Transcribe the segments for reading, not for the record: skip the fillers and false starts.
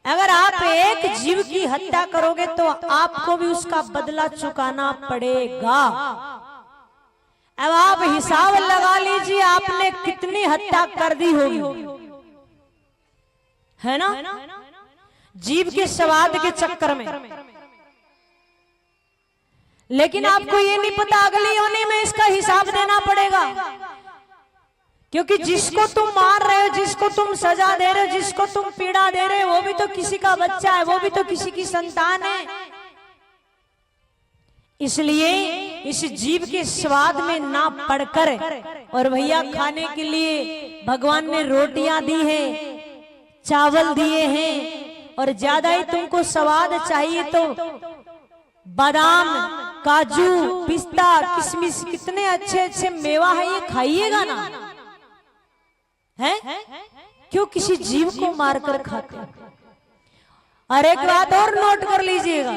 अगर आप एक जीव की हत्या करोगे तो आपको भी उसका बदला चुकाना पड़ेगा। अब आप हिसाब लगा लीजिए आपने कितनी हत्या कर दी होगी, है ना, जीव के स्वाद के चक्कर में। लेकिन आपको ये नहीं पता अगली योनि में इसका हिसाब देना पड़ेगा, क्योंकि जिसको तुम मार रहे हो, जिसको तुम सजा दे रहे हो, जिसको तुम पीड़ा दे रहे हो, वो भी तो किसी का बच्चा है, वो भी तो किसी की संतान है। इसलिए इस जीव के स्वाद में ना पड़कर, और भैया खाने के लिए भगवान ने रोटियां दी हैं, चावल दिए हैं, और ज्यादा ही तुमको स्वाद चाहिए तो बादाम, काजू, पिस्ता, किशमिश, कितने अच्छे अच्छे मेवा है, ये खाइएगा ना, है क्यों किसी जीव को मारकर खाते। और एक बात और नोट कर लीजिएगा,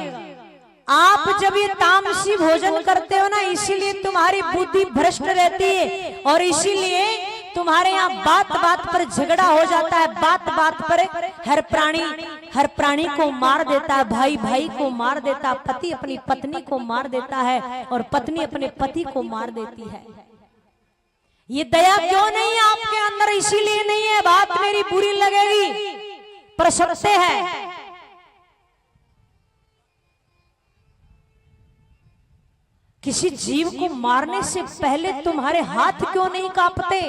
आप जब ये तामसी भोजन करते हो ना, इसीलिए तुम्हारी बुद्धि भ्रष्ट रहती है, और इसीलिए तुम्हारे यहाँ बात बात पर झगड़ा हो जाता है, बात बात पर हर प्राणी को मार देता है, भाई भाई को मार देता है, पति अपनी पत्नी को मार देता है, और पत्नी अपने पति को मार देती है। ये दया क्यों नहीं है आपके अंदर? इसीलिए नहीं है, बात मेरी बुरी लगेगी पर सत्य है। किसी जीव को मारने से पहले तुम्हारे हाथ क्यों नहीं कांपते?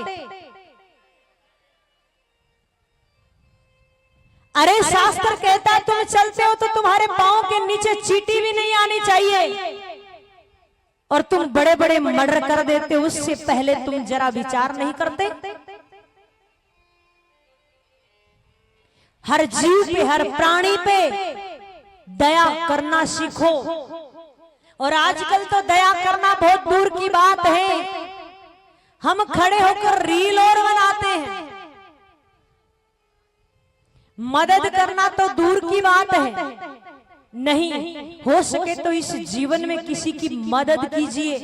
अरे शास्त्र कहता है तुम चलते हो तो तुम्हारे पांव के नीचे चींटी भी नहीं आनी चाहिए, और तुम बड़े बड़े मर्डर कर देते हो, उससे पहले तुम जरा विचार नहीं करते? हर जीव पे, हर प्राणी पे दया करना सीखो। और आजकल तो दया करना बहुत दूर की बात है, हम खड़े होकर रील और बनाते हैं, मदद करना तो दूर की बात है। नहीं हो सके तो इस जीवन में किसी की मदद कीजिए,